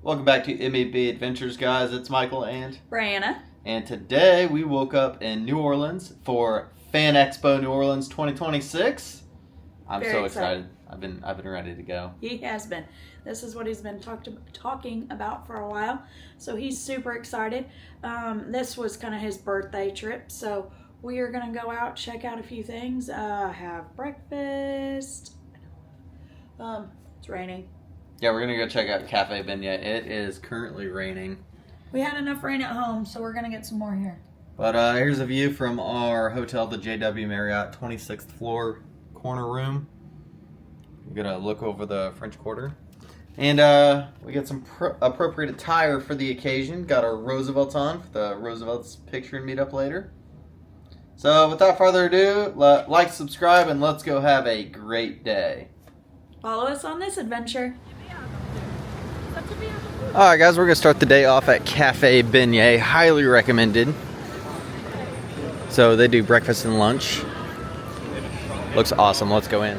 Welcome back to MAB Adventures, guys. It's Michael and Brianna. And today we woke up in New Orleans for Fan Expo New Orleans 2026. I'm Very so excited. excited. I've been ready to go. He has been. This is what he's been talking about for a while. So he's super excited. This was kind of his birthday trip. So we are going to go out, check out a few things, have breakfast. It's raining. Yeah, we're gonna go check out Cafe Beignet. It is currently raining. We had enough rain at home, so we're going to get some more here. But here's a view from our hotel, the JW Marriott, 26th floor corner room. We're gonna look over the French Quarter. And we got some appropriate attire for the occasion. Got our Roosevelts on for the Roosevelts picture and meet up later. So without further ado, like, subscribe, and let's go have a great day. Follow us on this adventure. Alright guys, we're going to start the day off at Cafe Beignet. Highly recommended. So they do breakfast and lunch. Looks awesome. Let's go in.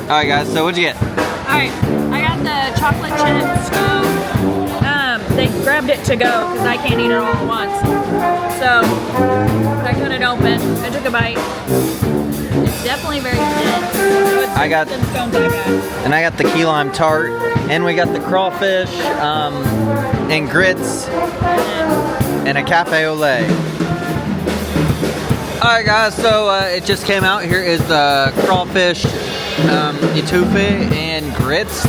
Alright guys, so what'd you get? Alright, I got the chocolate chip scoop. They grabbed it to go because I can't eat it all at once. So, I cut it open. I took a bite. It's definitely very thin. So it's I got, thin scones I got. and I got the key lime tart, and we got the crawfish, and grits, and a cafe au lait. Alright guys, so it just came out. Here is the crawfish etouffee and grits.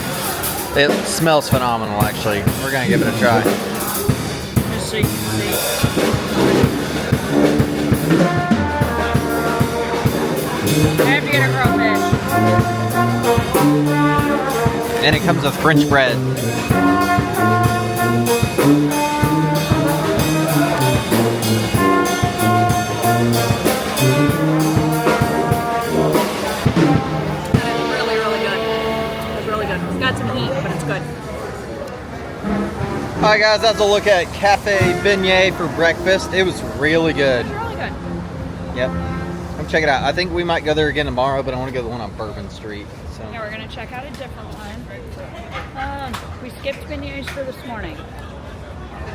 It smells phenomenal, actually. We're gonna give it a try. Just so you can see. I have to get a crawfish. And it comes with French bread. Got some heat, but it's good. Alright guys, that's a look at Cafe Beignet for breakfast. It was really good. It's really good. Yep. Come check it out. I think we might go there again tomorrow, but I want to go to the one on Bourbon Street. So. Yeah, we're gonna check out a different one. We skipped beignets for this morning.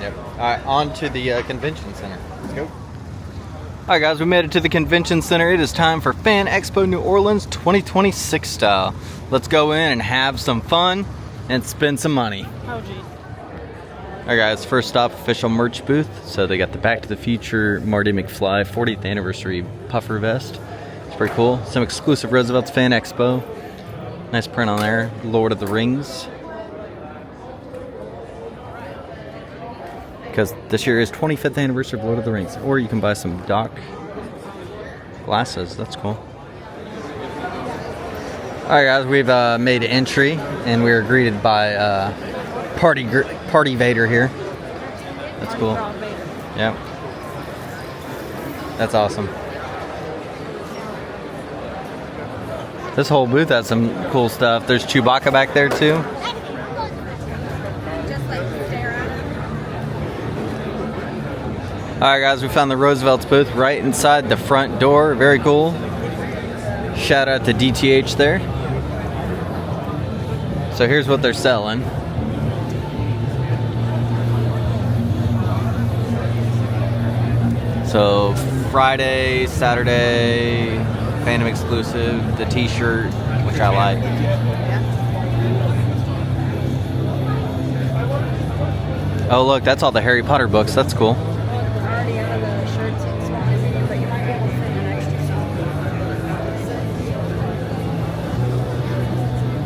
Yep. Alright, on to the convention center. Let's go. Alright guys, we made it to the convention center. It is time for Fan Expo New Orleans 2026 style. Let's go in and have some fun and spend some money. Oh geez. Alright guys, first stop, official merch booth. So they got the Back to the Future Marty McFly 40th anniversary puffer vest. It's pretty cool. Some exclusive Roosevelt's Fan Expo. Nice print on there. Lord of the Rings. Because this year is 25th anniversary of Lord of the Rings. Or you can buy some Doc glasses. That's cool. Alright guys, we've made entry and we are greeted by Party Vader here. That's cool. Yep. That's awesome. This whole booth has some cool stuff. There's Chewbacca back there too. Alright guys, we found the Roosevelt's booth right inside the front door. Very cool. Shout out to DTH there. So here's what they're selling. So Friday, Saturday, Fandom exclusive, the t-shirt, which I like. Oh look, that's all the Harry Potter books. That's cool. I already have the shirts and stuff, but you might be able to fit an extra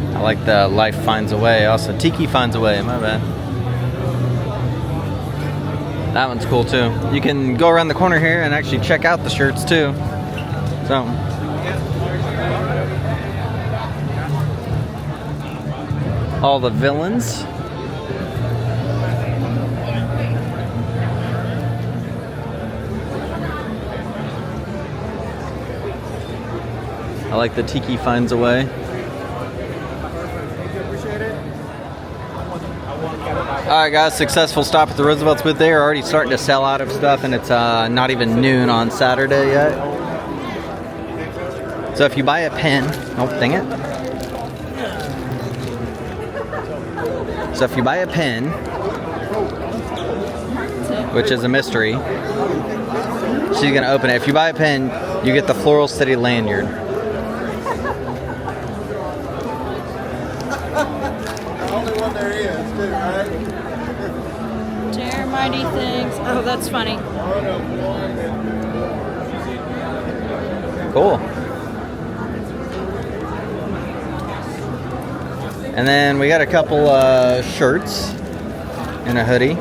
stuff. I like the Life Finds a Way. Also, Tiki Finds a Way. My bad. That one's cool too. You can go around the corner here and actually check out the shirts too. So. All the villains. I like the Tiki Finds a Way. Alright guys, successful stop at the Roosevelt's booth. They are already starting to sell out of stuff, and it's not even noon on Saturday yet. So if you buy a pen, oh dang it. So if you buy a pen, which is a mystery, she's gonna open it. If you buy a pen, you get the Floral City lanyard. Dare mighty things. Oh, that's funny. Cool. And then we got a couple shirts and a hoodie.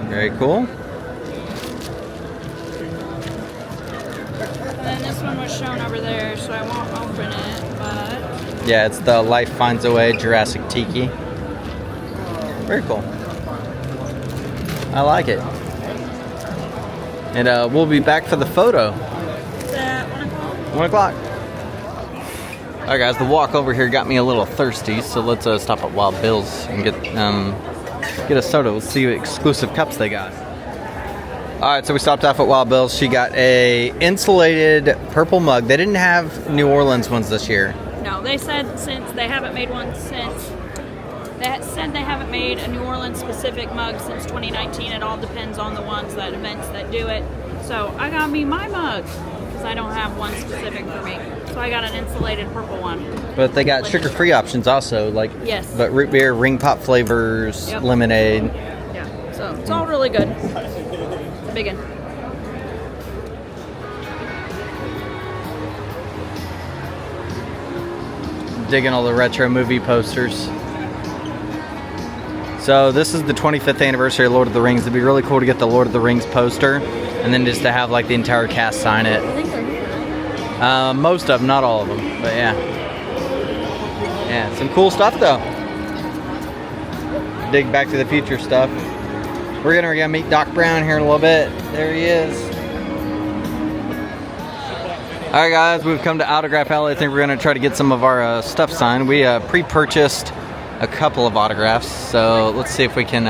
Very cool. And then this one was shown over there, so I won't open it, but... Yeah, it's the Life Finds a Way Jurassic Tiki. Very cool. I like it. And we'll be back for the photo. Is that 1 o'clock? 1 o'clock. Alright guys, the walk over here got me a little thirsty, so let's stop at Wild Bill's and get a soda. Let's see what exclusive cups they got. Alright, so we stopped off at Wild Bill's. She got a insulated purple mug. They didn't have New Orleans ones this year. No, they said since they haven't made one since... They said they haven't made a New Orleans specific mug since 2019. It all depends on the events that do it. So I got me my mug because I don't have one specific for me. So I got an insulated purple one. But they got sugar-free options also, like yes. But root beer, ring pop flavors, yep. Lemonade. Yeah, so it's all really good. It's a big one. Digging all the retro movie posters. So this is the 25th anniversary of Lord of the Rings. It'd be really cool to get the Lord of the Rings poster, and then just to have like the entire cast sign it. I think they're here. Most of them, not all of them, but yeah. Yeah, some cool stuff though. Dig Back to the Future stuff. We're gonna meet Doc Brown here in a little bit. There he is. Alright guys, we've come to Autograph Alley. I think we're gonna try to get some of our stuff signed. We pre-purchased a couple of autographs, so let's see if we can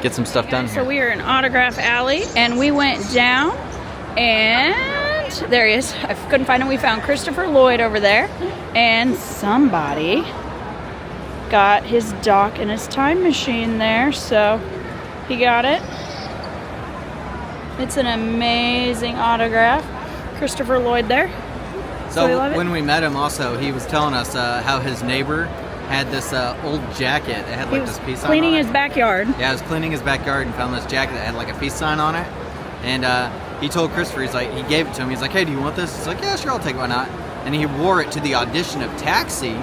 get some stuff done here. So we are in Autograph Alley, and we went down, and there he is. I couldn't find him. We found Christopher Lloyd over there, and somebody got his dock and his time machine there, so he got it. It's an amazing autograph. Christopher Lloyd there. So when we met him also, he was telling us how his neighbor had this old jacket. It had like this peace sign on it. Cleaning his backyard. Yeah, I was cleaning his backyard and found this jacket that had like a peace sign on it. And he told Christopher, he gave it to him. He's like, hey, do you want this? He's like, yeah, sure, I'll take it, why not? And he wore it to the audition of Taxi,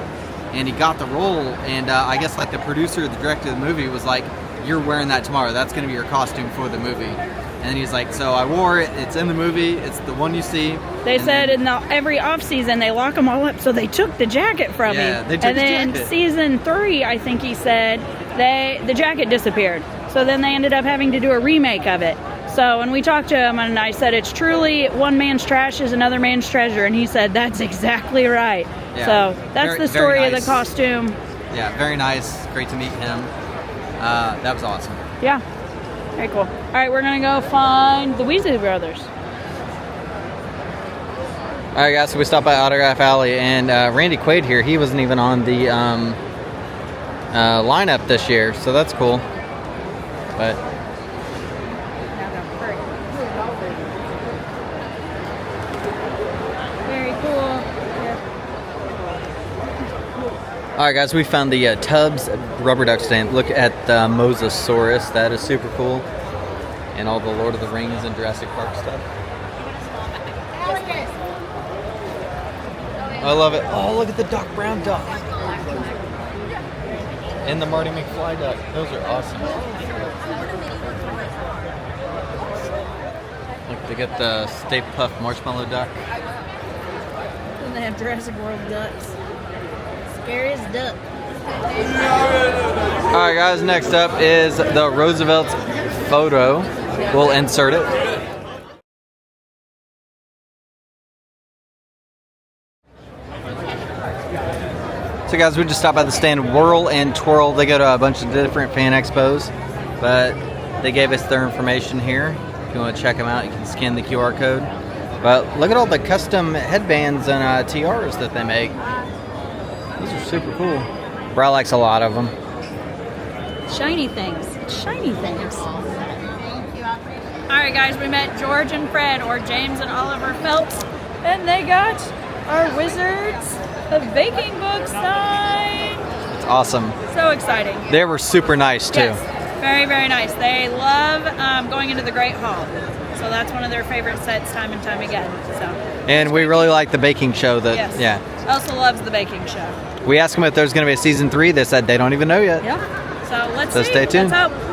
and he got the role. And I guess like the producer, the director of the movie was like, you're wearing that tomorrow. That's going to be your costume for the movie. And he's like, so I wore it. It's in the movie. It's the one you see. They said in every off season they lock them all up, so they took the jacket from him. Yeah, they took and his then jacket. season 3, I think he said, the jacket disappeared. So then they ended up having to do a remake of it. So when we talked to him, and I said, it's truly one man's trash is another man's treasure, and he said, that's exactly right. Yeah, so that's the story of the nice. costume. Yeah, very nice. Great to meet him. That was awesome. Yeah, very cool. All right, we're gonna go find the Weasley brothers. Alright guys, so we stopped by Autograph Alley, and Randy Quaid here, he wasn't even on the lineup this year, so that's cool. But very cool. alright guys, we found the Tubbs rubber duck stand. Look at the Mosasaurus, that is super cool. And all the Lord of the Rings and Jurassic Park stuff. I love it. Oh, look at the Doc Brown duck. And the Marty McFly duck. Those are awesome. Look, they got the Stay Puft Marshmallow duck. And they have Jurassic World ducks. Scariest duck. Alright guys, next up is the Roosevelt's photo. We'll insert it. So guys, we just stopped by the stand Whirl and Twirl. They go to a bunch of different fan expos, but they gave us their information here. If you want to check them out, you can scan the QR code. But look at all the custom headbands and tiaras that they make. These are super cool. Bri likes a lot of them. Shiny things. Shiny things. Alright guys, we met George and Fred, or James and Oliver Phelps, and they got our Wizards of Baking book signed. It's awesome. So exciting. They were super nice too. Yes, very, very nice. They love going into the Great Hall. So that's one of their favorite sets time and time again. So. And we really like the baking show. Yes. Yeah. Elsa loves the baking show. We asked them if there's going to be a season 3. They said they don't even know yet. Yep. So let's see. Stay tuned. Let's hope.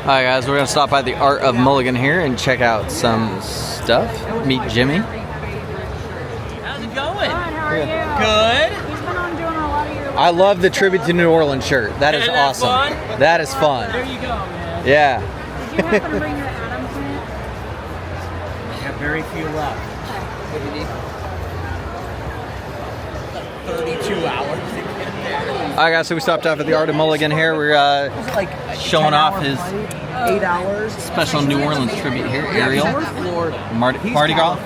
Alright guys, we're going to stop by the Art of Mulligan here and check out some stuff. Meet Jimmy. How's it going? Good, how are you? Good. He's been on doing a lot of your... I love the Tribute to New Orleans shirt. That is Isn't that awesome. fun? That is fun. There you go, man. Yeah. Did you happen to bring your Adam print? I have very few left. What do you need? 32 hours to get there. Alright guys, so we stopped off at the Art of Mulligan here. We're Like showing off his 8 hours. special New Orleans tribute here. Ariel. North Florida. Party girl?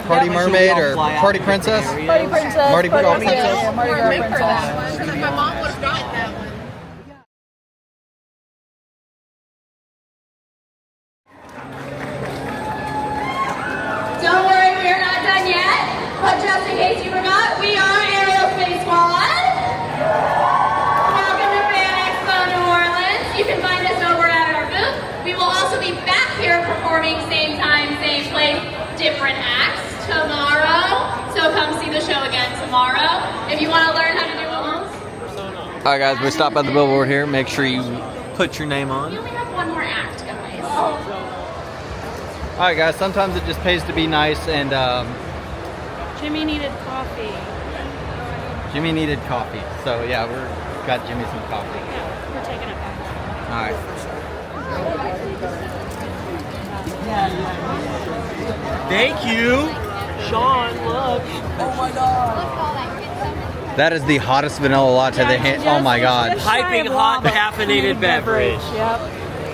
Party mermaid or party princess? Party princess. Mardi Gras princess? Yeah, Mardi Gras princess. My mom would have gotten that one. Don't worry, we are not done yet. But just in case you forgot, we are Aerial Space Squad. Welcome to Fan Expo New Orleans. You can find us over at our booth. We will also be back here performing same time, same place, different acts tomorrow. So come see the show again tomorrow. If you want to learn how to do almost. Alright guys, we stopped by the billboard here. Make sure you put your name We on. only have one more act, guys. Alright guys, sometimes it just pays to be nice, and Jimmy needed coffee. Jimmy needed coffee. So yeah, we're got Jimmy some coffee. Yeah, we're taking it back. Alright. Thank you. Sean, look. Oh my god. That is the hottest vanilla latte they had. Oh my god. Piping hot caffeinated beverage. Yep.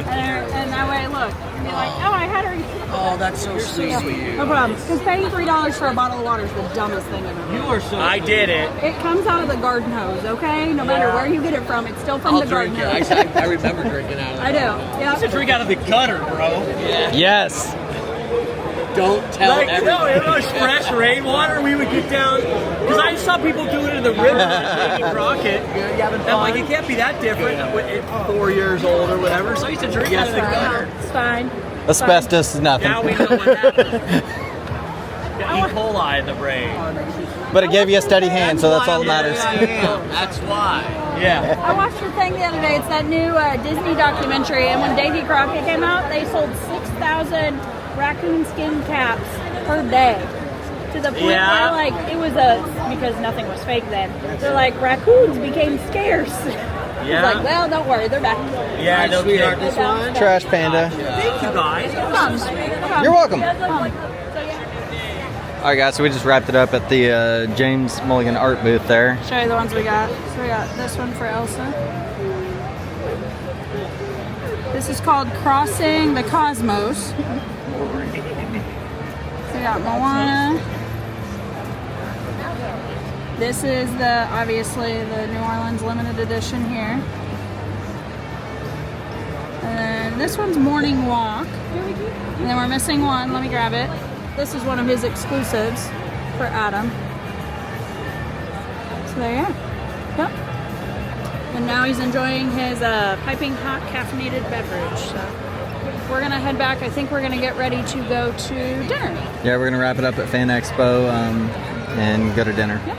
And that way, look, and be like, oh, I had her. Oh, that's so sweet of you. No problem. Because paying $3 for a bottle of water is the dumbest thing I've ever. You are so. I did it. It comes out of the garden hose, okay? No matter where you get it from, it's still from I'll the garden drink hose. it. I remember drinking out of it. I do. I used to Yeah. drink out of the gutter, bro. Yeah. Yes. Don't tell everyone. No, it was fresh rainwater. We would get down because I saw people do it in the river, taking rocket. And I'm like, it can't be that different. At 4 years old or whatever. So I used to drink out of the gutter. It's fine. Asbestos is nothing. Now we know what happened. Got E. coli in the brain. But it gave you a steady hand, so that's all that matters. That's why. Yeah. I watched the thing the other day. It's that new Disney documentary, and when Davy Crockett came out, they sold 6,000 raccoon skin caps per day. To the point where, like, it was because nothing was fake then. They're like, raccoons became scarce. Yeah. It's like, well, don't worry, they're back. Yeah, no kidding. This one? Trash panda. Thank you guys. You're welcome. Alright guys, so we just wrapped it up at the James Mulligan art booth there. Show you the ones we got. So we got this one for Elsa. This is called Crossing the Cosmos. We got Moana. This is obviously the New Orleans limited edition here. And then this one's Morning Walk. And then we're missing one. Let me grab it. This is one of his exclusives for Adam. So there you go. Yep. And now he's enjoying his piping hot caffeinated beverage. So we're gonna head back. I think we're gonna get ready to go to dinner. Yeah, we're gonna wrap it up at Fan Expo and go to dinner. Yep.